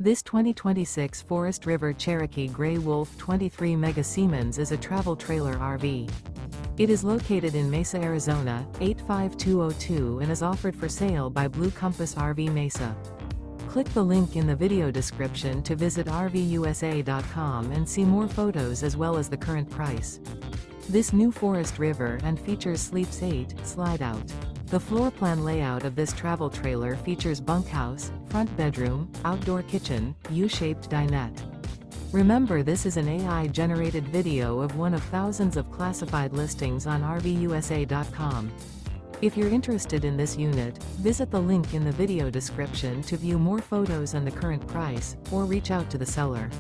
This 2026 Forest River Cherokee Grey Wolf 23 Mega Siemens is a travel trailer RV. It is located in Mesa, Arizona, 85202 and is offered for sale by Blue Compass RV Mesa. Click the link in the video description to visit RVUSA.com and see more photos as well as the current price. This new Forest River and features Sleeps 8, Slideout. The floor plan layout of this travel trailer features bunkhouse, front bedroom, outdoor kitchen, U-shaped dinette. Remember, this is an AI-generated video of one of thousands of classified listings on RVUSA.com. If you're interested in this unit, visit the link in the video description to view more photos and the current price, or reach out to the seller.